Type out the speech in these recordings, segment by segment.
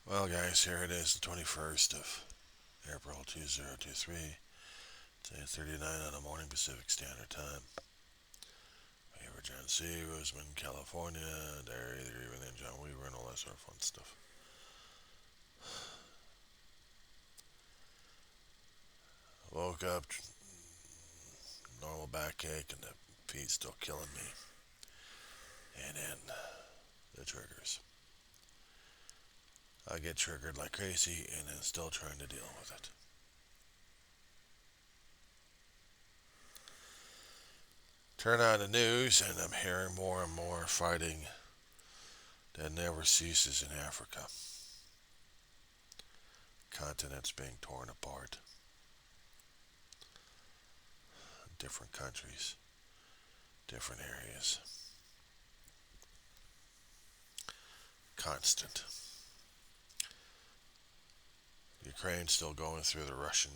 Well, guys, here it is, the 21st of April 2023. It's 8:39 in the morning Pacific Standard Time. Here for John C., Roseman, California, Dairy, the Grieving, and John Weaver, and all that sort of fun stuff. Woke up, normal backache, and the feet's still killing me. And then the triggers. I get triggered like crazy, and then still trying to deal with it. Turn on the news, and I'm hearing more and more fighting that never ceases in Africa. Continents being torn apart, different countries, different areas. Constant. Ukraine's still going through the Russian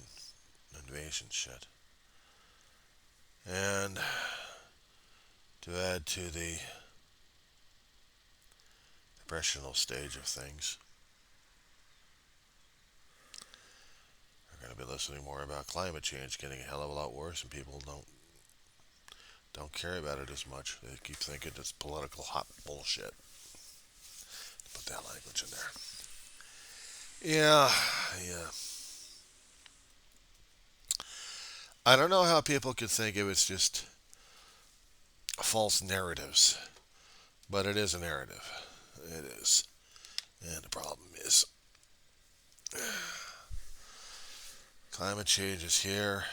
invasion shit. And to add to the depressional stage of things, we're going to be listening more about climate change getting a hell of a lot worse, and people don't care about it as much. They keep thinking it's political hot bullshit. Put that language in there. Yeah. I don't know how people could think it was just false narratives, but it is a narrative. It is. And the problem is climate change is here.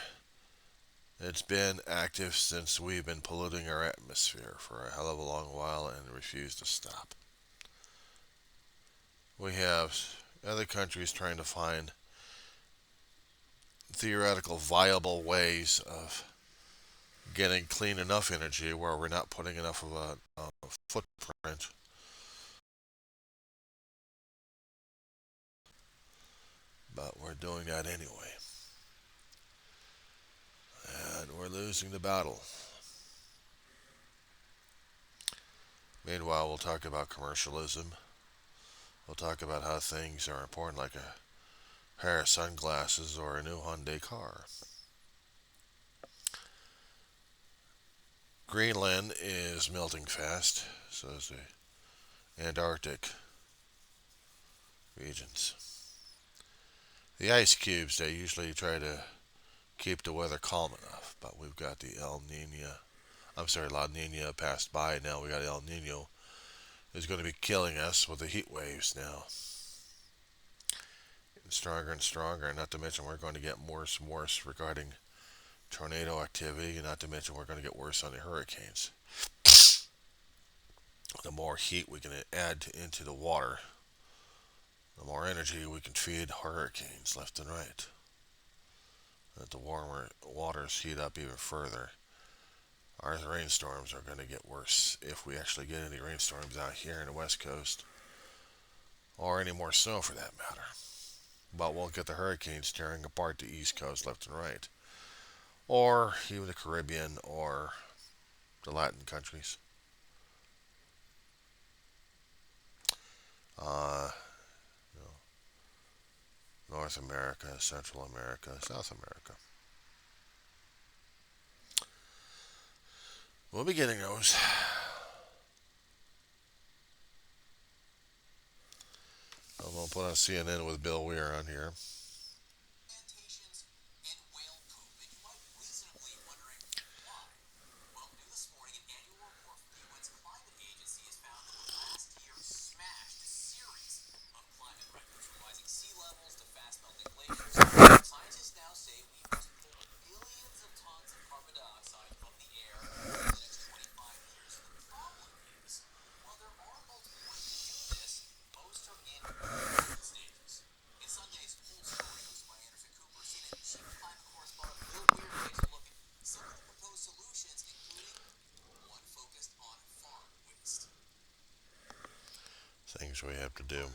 It's been active since we've been polluting our atmosphere for a hell of a long while and refuse to stop. We have other countries trying to find theoretical viable ways of getting clean enough energy where we're not putting enough of a footprint, but we're doing that anyway. And we're losing the battle. Meanwhile, we'll talk about commercialism. We'll talk about how things are important, like a pair of sunglasses or a new Hyundai car. Greenland is melting fast, so is the Antarctic regions. The ice cubes, they usually try to keep the weather calm enough, but we've got the El Nino. I'm sorry, La Nina passed by. Now we got El Nino, who's going to be killing us with the heat waves now. Stronger and stronger, not to mention we're going to get worse and worse regarding tornado activity, and not to mention we're going to get worse on the hurricanes. The more heat we can add into the water, the more energy we can feed hurricanes left and right. That the warmer waters heat up even further, our rainstorms are going to get worse if we actually get any rainstorms out here in the west coast, or any more snow for that matter. But we'll get the hurricanes tearing apart the east coast left and right, or even the Caribbean or the Latin countries. Uh, you know, North America, Central America, South America. We'll be getting those. I'm going to put on CNN with Bill Weir on here. Things we have to do.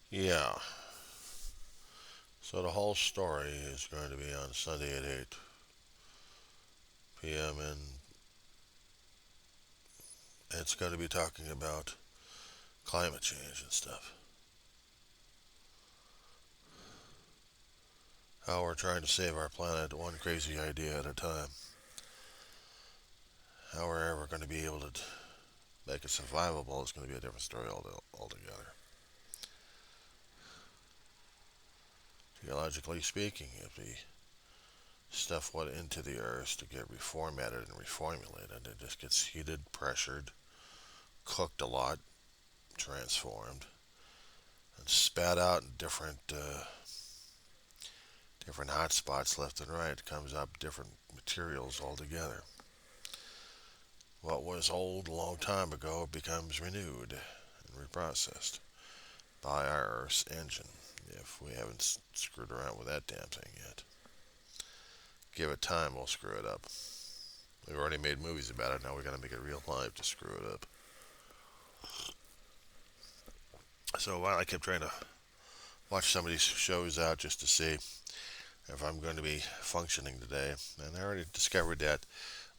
Yeah. So the whole story is going to be on Sunday at 8 p.m. and it's going to be talking about climate change and stuff. How we're trying to save our planet one crazy idea at a time. How we're ever going to be able to make it survivable is going to be a different story altogether. Geologically speaking, if the stuff went into the earth to get reformatted and reformulated, it just gets heated, pressured, cooked a lot, transformed, and spat out in different hot spots left and right. It comes up different materials altogether. What was old a long time ago becomes renewed and reprocessed by our Earth's engine, if we haven't screwed around with that damn thing yet. Give it time, we'll screw it up. We've already made movies about it, now we gotta make it real life to screw it up. So while I kept trying to watch some of these shows out just to see if I'm going to be functioning today, and I already discovered that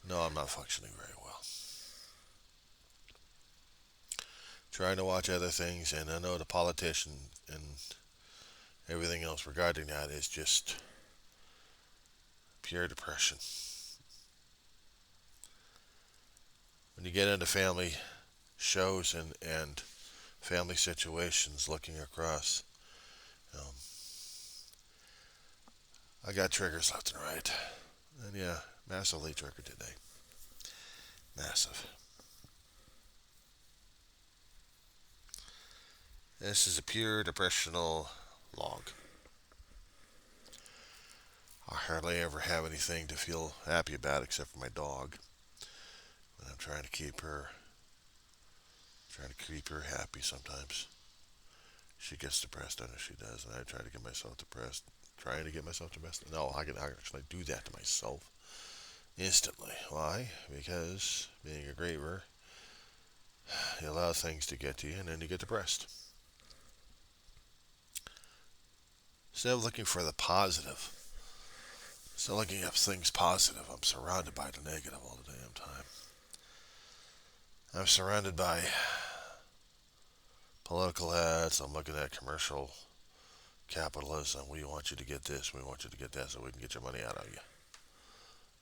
no, I'm not functioning very well. Trying to watch other things, and I know the politician and everything else regarding that is just pure depression. When you get into family shows and family situations looking across, um, I got triggers left and right. And yeah, massively triggered today. Massive. This is a pure depressional log. I hardly ever have anything to feel happy about except for my dog. And I'm trying to keep her happy sometimes. She gets depressed, I know she does, and I try to get myself depressed. Trying to get myself depressed? No, I can actually do that to myself instantly. Why? Because being a griever, you allow things to get to you, and then you get depressed. Instead of looking for the positive, instead of looking at things positive, I'm surrounded by the negative all the damn time. I'm surrounded by political ads. I'm looking at commercial capitalism. We want you to get this. We want you to get that so we can get your money out of you.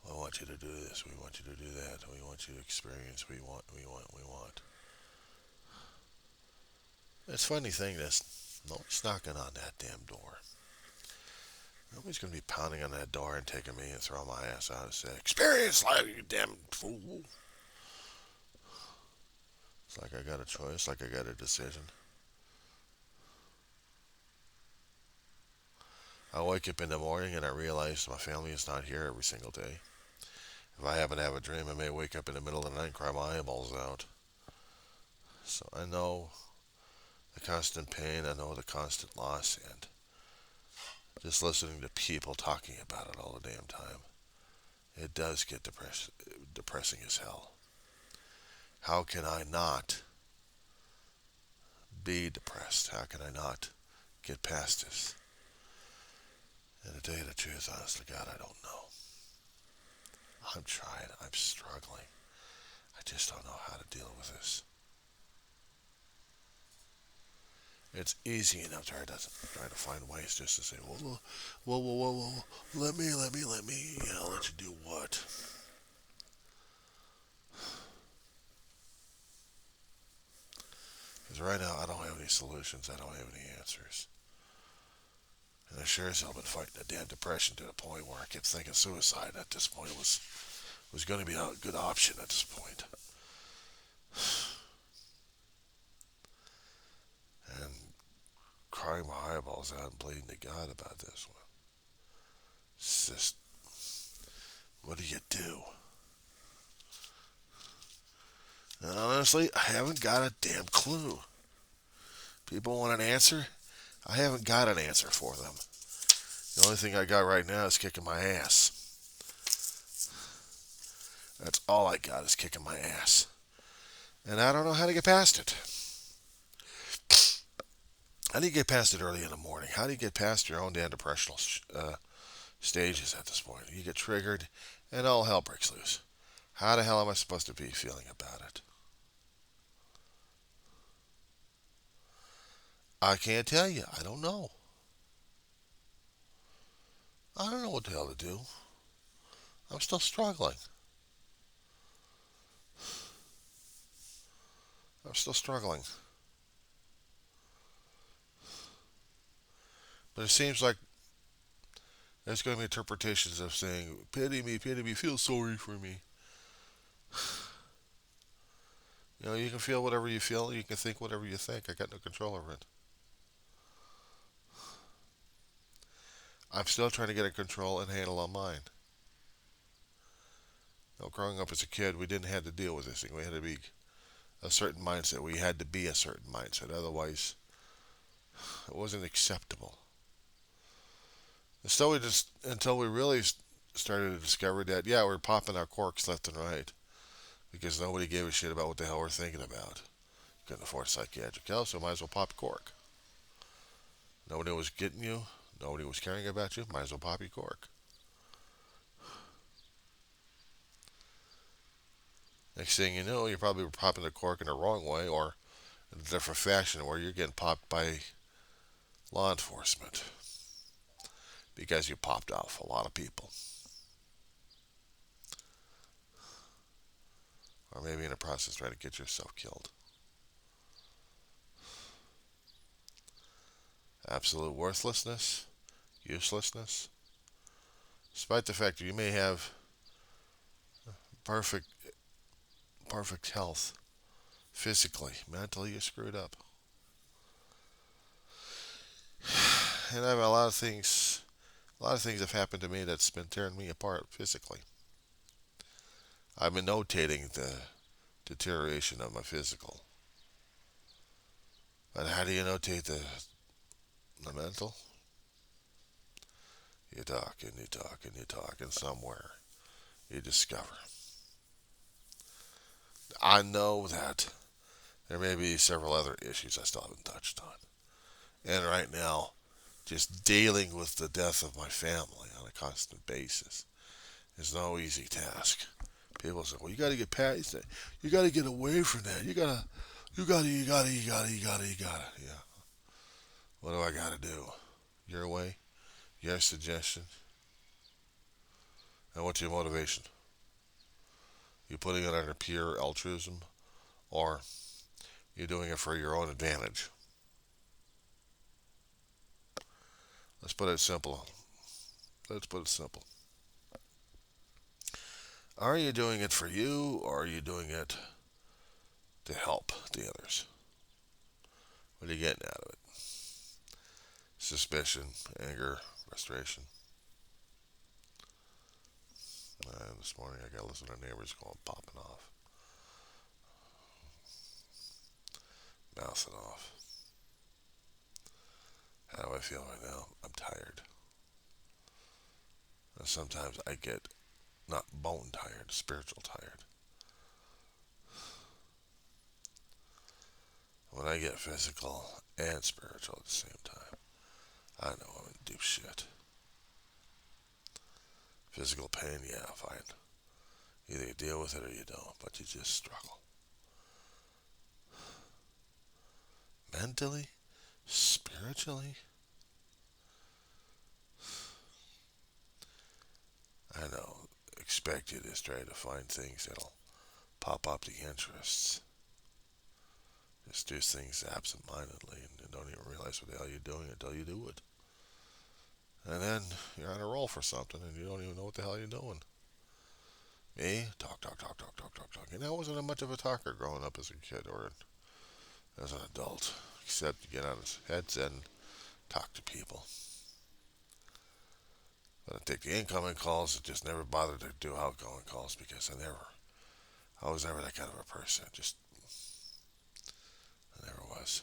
We want you to do this. We want you to do that. We want you to experience. We want. It's a funny thing that nobody's knocking on that damn door. Nobody's going to be pounding on that door and taking me and throwing my ass out and say, experience life, you damn fool. It's like I got a choice, like I got a decision. I wake up in the morning and I realize my family is not here every single day. If I happen to have a dream, I may wake up in the middle of the night and cry my eyeballs out. So I know the constant pain, I know the constant loss, and just listening to people talking about it all the damn time, it does get depressing as hell. How can I not be depressed? How can I not get past this? And to tell you the truth, honest to God, I don't know. I'm trying. I'm struggling. I just don't know how to deal with this. It's easy enough to try to find ways just to say, well, let me, yeah, I'll let you do what? Because right now, I don't have any solutions. I don't have any answers. And I sure as hell been fighting a damn depression to the point where I kept thinking suicide at this point was going to be a good option at this point. And crying my eyeballs out and pleading to God about this one. It's just, what do you do? And honestly, I haven't got a damn clue. People want an answer? I haven't got an answer for them. The only thing I got right now is kicking my ass. That's all I got is kicking my ass. And I don't know how to get past it. How do you get past it early in the morning? How do you get past your own damn depressional stages at this point? You get triggered and all hell breaks loose. How the hell am I supposed to be feeling about it? I can't tell you. I don't know. I don't know what the hell to do. I'm still struggling. I'm still struggling. But it seems like there's going to be interpretations of saying, pity me, feel sorry for me. You know, you can feel whatever you feel, you can think whatever you think. I got no control over it. I'm still trying to get a control and handle on mine. You know, growing up as a kid, we didn't have to deal with this thing. We had to be a certain mindset. We had to be a certain mindset. Otherwise, it wasn't acceptable. So we just until we really started to discover that yeah, we're popping our corks left and right because nobody gave a shit about what the hell we're thinking about. Couldn't afford psychiatric help, so might as well pop a cork. Nobody was getting you. Nobody was caring about you. Might as well pop your cork. Next thing you know, you're probably popping the cork in the wrong way or in a different fashion where you're getting popped by law enforcement because you popped off a lot of people. Or maybe in the process trying to get yourself killed. Absolute worthlessness, uselessness, despite the fact that you may have perfect perfect health physically, mentally you're screwed up. And I have a lot of things have happened to me that's been tearing me apart physically. I've been notating the deterioration of my physical. But how do you notate the mental? You talk and you talk and you talk, and somewhere you discover. I know that there may be several other issues I still haven't touched on. And right now, just dealing with the death of my family on a constant basis is no easy task. People say, "Well, you got to get past that. You got to get away from that. You gotta." Yeah. What do I got to do? Your way, your suggestion, and what's your motivation? You putting it under pure altruism, or you doing it for your own advantage? Let's put it simple. Let's put it simple. Are you doing it for you, or are you doing it to help the others? What are you getting out of it? Suspicion, anger, frustration. This morning I got to listen to neighbors going popping off, mouthing off. How do I feel right now? I'm tired. And sometimes I get not bone tired, spiritual tired. When I get physical and spiritual at the same time, I know I'm in deep shit. Physical pain, yeah, fine. Either you deal with it or you don't, but you just struggle. Mentally, spiritually, I know. Expect you to try to find things that'll pop up the interests. Just do things absent-mindedly and you don't even realize what the hell you're doing until you do it. And then you're on a roll for something and you don't even know what the hell you're doing. Me, talk, talk, talk, talk, talk, talk, talk. And I wasn't much of a talker growing up as a kid or as an adult, except to get on his headset and talk to people. But I take the incoming calls. I just never bothered to do outgoing calls because I was never that kind of a person. I never was.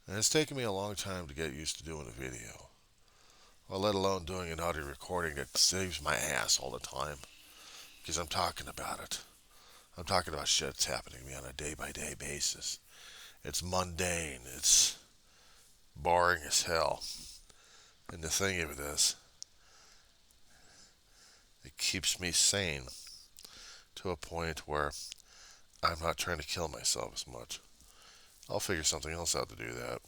And it's taken me a long time to get used to doing a video. or let alone doing an audio recording that saves my ass all the time because I'm talking about it. I'm talking about shit that's happening to me on a day by day basis. It's mundane. It's boring as hell. And the thing of it is, it keeps me sane to a point where I'm not trying to kill myself as much. I'll figure something else out to do that.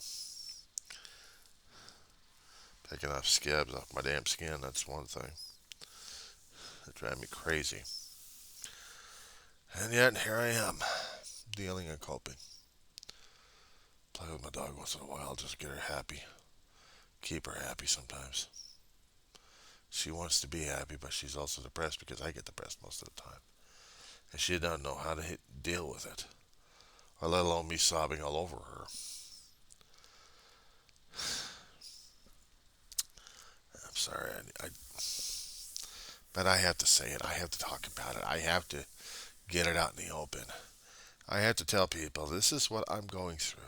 Taking off scabs off my damn skin, that's one thing. It drives me crazy. And yet, here I am, dealing and coping. Play with my dog once in a while, just get her happy. Keep her happy sometimes. She wants to be happy, but she's also depressed because I get depressed most of the time. And she doesn't know how to deal with it, or let alone me sobbing all over her. I'm sorry, but I have to say it. I have to talk about it. I have to get it out in the open. I have to tell people this is what I'm going through.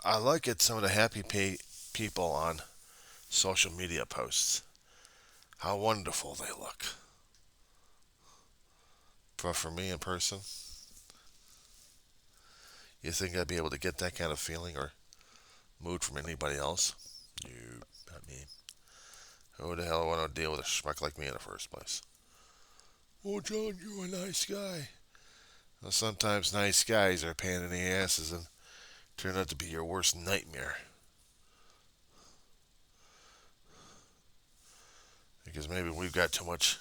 I look at some of the happy people on social media posts. How wonderful they look. But for me in person, you think I'd be able to get that kind of feeling or mood from anybody else? No, not me. Who the hell want to deal with a schmuck like me in the first place? Oh, John, you're a nice guy. Well, sometimes nice guys are a pain in the asses and turn out to be your worst nightmare. Because maybe we've got too much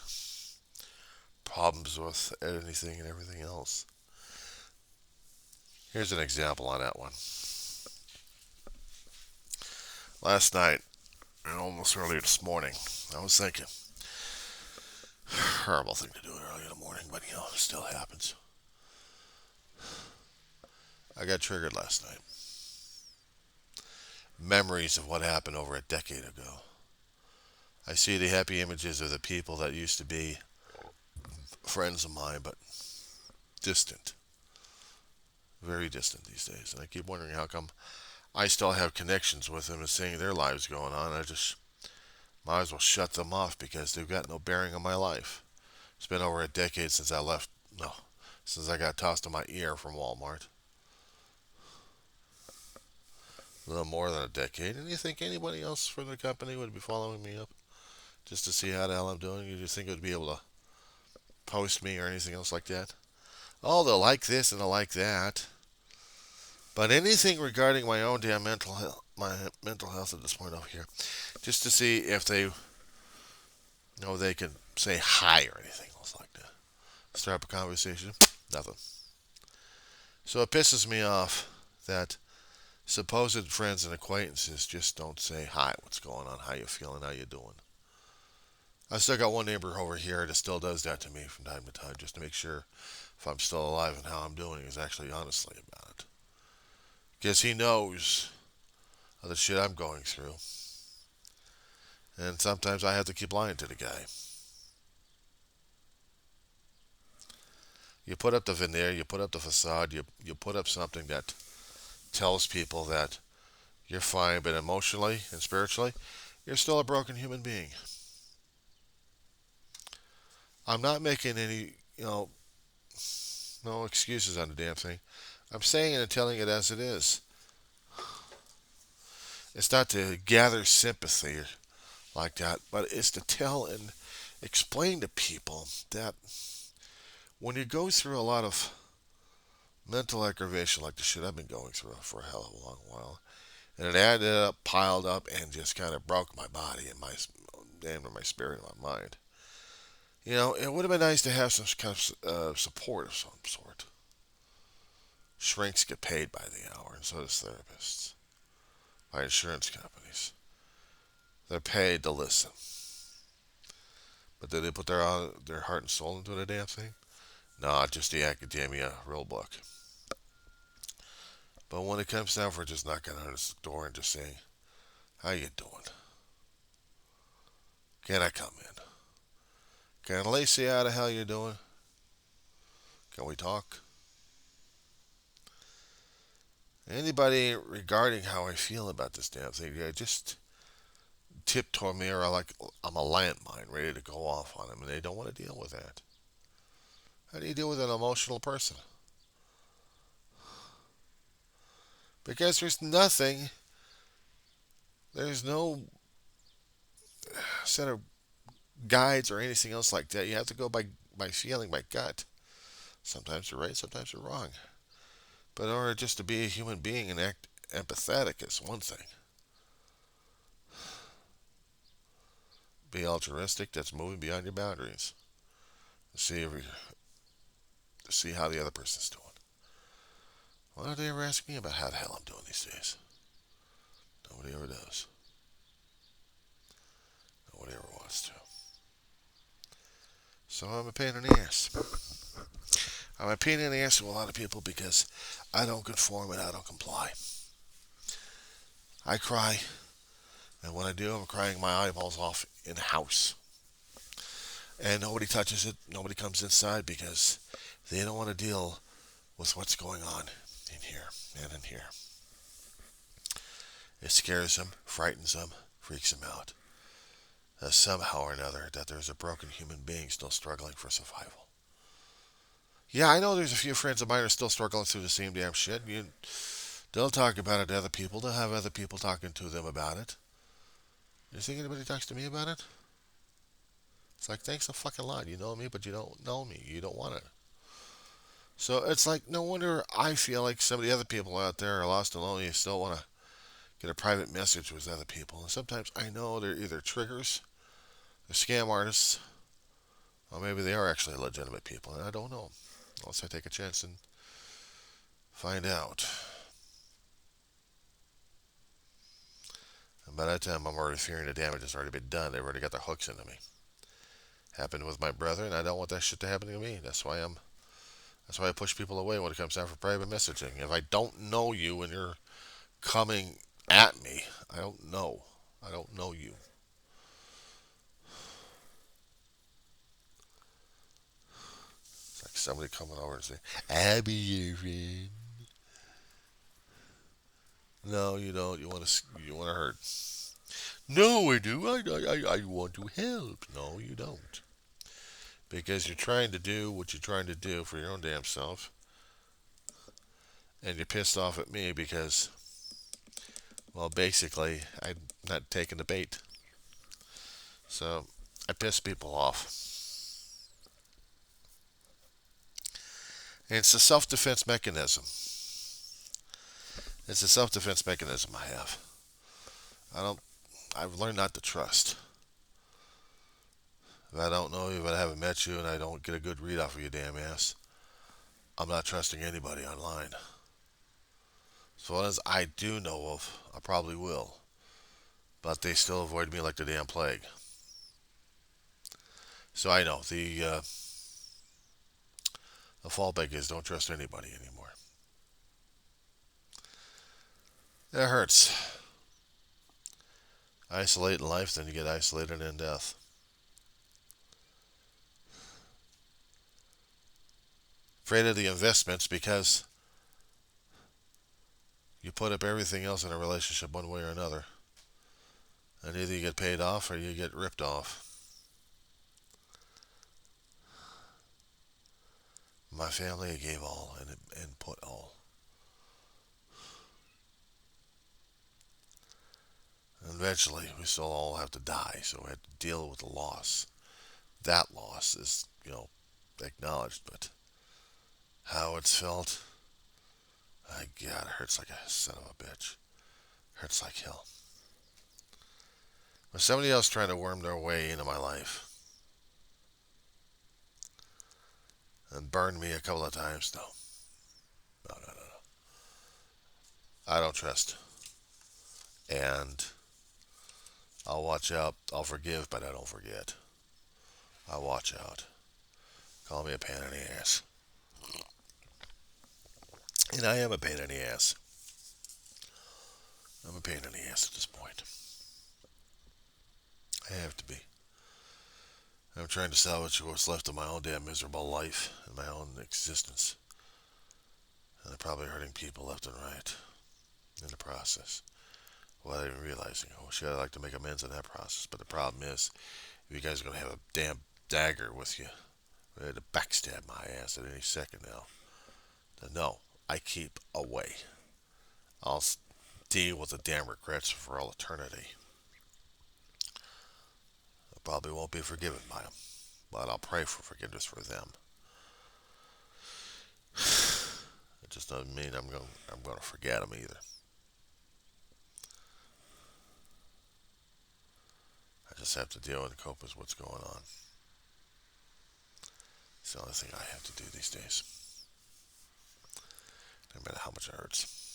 problems with anything and everything else. Here's an example on that one. Last night, and almost earlier this morning, I was thinking, horrible thing to do early in the morning, but it still happens. I got triggered last night. Memories of what happened over a decade ago. I see the happy images of the people that used to be friends of mine, but distant. Very distant these days. And I keep wondering how come I still have connections with them and seeing their lives going on. I just might as well shut them off because they've got no bearing on my life. It's been over a decade since I left. No, since I got tossed in my ear from Walmart. A little more than a decade. And you think anybody else from the company would be following me up just to see how the hell I'm doing? You just think it would be able to post me or anything else like that? Oh, they'll like this and they'll like that. But anything regarding my own damn mental health at this point over here, just to see if they they can say hi or anything else like that. Start up a conversation. Nothing. So it pisses me off that supposed friends and acquaintances just don't say hi. What's going on? How you feeling? How you doing? I still got one neighbor over here that still does that to me from time to time, just to make sure if I'm still alive and how I'm doing is actually honestly about it. Because he knows of the shit I'm going through. And sometimes I have to keep lying to the guy. You put up the veneer, you put up the facade, you put up something that tells people that you're fine, but emotionally and spiritually, you're still a broken human being. I'm not making any, no excuses on the damn thing. I'm saying it and telling it as it is. It's not to gather sympathy like that, but it's to tell and explain to people that when you go through a lot of mental aggravation like the shit I've been going through for a hell of a long while, and it added up, piled up, and just kind of broke my body and my spirit and my mind. It would have been nice to have some kind of support of some sort. Shrinks get paid by the hour, and so does therapists, by insurance companies. They're paid to listen. But did they put their heart and soul into the damn thing? No, just the academia rule book. But when it comes down for just knocking on his door and just saying, how you doing? Can I come in? Can Lacey, how the hell you doing? Can we talk? Anybody regarding how I feel about this damn thing, just tiptoe me, or like I'm a landmine ready to go off on them, and they don't want to deal with that. How do you deal with an emotional person? Because there's no set of guides or anything else like that. You have to go by feeling, by gut. Sometimes you're right, sometimes you're wrong. But in order just to be a human being and act empathetic is one thing. Be altruistic, that's moving beyond your boundaries. See every, see how the other person's doing. Why don't they ever ask me about how the hell I'm doing these days? Nobody ever does. Nobody ever wants to. So I'm a pain in the ass. I'm a pain in the ass to a lot of people because I don't conform and I don't comply. I cry, and when I do, I'm crying my eyeballs off in the house. And nobody touches it, nobody comes inside because they don't want to deal with what's going on in here and in here. It scares them, frightens them, freaks them out. Somehow or another, that there's a broken human being still struggling for survival. Yeah, I know there's a few friends of mine who are still struggling through the same damn shit. They'll talk about it to other people. They'll have other people talking to them about it. You think anybody talks to me about it? It's like, thanks a fucking lot. You know me, but you don't know me. You don't want it. So it's like, no wonder I feel like some of the other people out there are lost and lonely and still want to get a private message with other people. And sometimes I know they're either triggers, they're scam artists, or maybe they are actually legitimate people. And I don't know. Unless I take a chance and find out. And by that time, I'm already fearing the damage has already been done. They've already got their hooks into me. Happened with my brother, and I don't want that shit to happen to me. That's why I push people away when it comes time for private messaging. If I don't know you and you're coming at me, I don't know. I don't know you. It's like somebody coming over and saying, "I'll be your friend." No, you don't. You want to hurt. No, I do. I want to help. No, you don't. Because you're trying to do what you're trying to do for your own damn self, and you're pissed off at me because, well, basically, I'm not taking the bait. So I piss people off. And it's a self-defense mechanism. It's a self-defense mechanism I have. I don't. I've learned not to trust. If I don't know you, if I haven't met you, and I don't get a good read off of your damn ass, I'm not trusting anybody online. So as I do know of, I probably will. But they still avoid me like the damn plague. So I know the fallback is don't trust anybody anymore. It hurts. Isolate in life, then you get isolated in death. Afraid of the investments because you put up everything else in a relationship one way or another. And either you get paid off or you get ripped off. My family gave all and put all. And eventually, we still all have to die, so we had to deal with the loss. That loss is, acknowledged, but how it's felt, God, it hurts like a son of a bitch. Hurts like hell. But somebody else trying to worm their way into my life and burned me a couple of times. No. No, no, no, no. I don't trust. And I'll watch out. I'll forgive, but I don't forget. I watch out. Call me a pain in the ass. And I am a pain in the ass. I'm a pain in the ass at this point. I have to be. I'm trying to salvage what's left of my own damn miserable life and my own existence. And I'm probably hurting people left and right in the process. without even realizing. Oh shit, I'd like to make amends in that process. But the problem is, if you guys are going to have a damn dagger with you, ready to backstab my ass at any second now, then no, I keep away. I'll deal with the damn regrets for all eternity. I probably won't be forgiven by them, but I'll pray for forgiveness for them. It just doesn't mean I'm going to forget them either. I just have to deal and cope with what's going on. It's the only thing I have to do these days, no matter how much it hurts.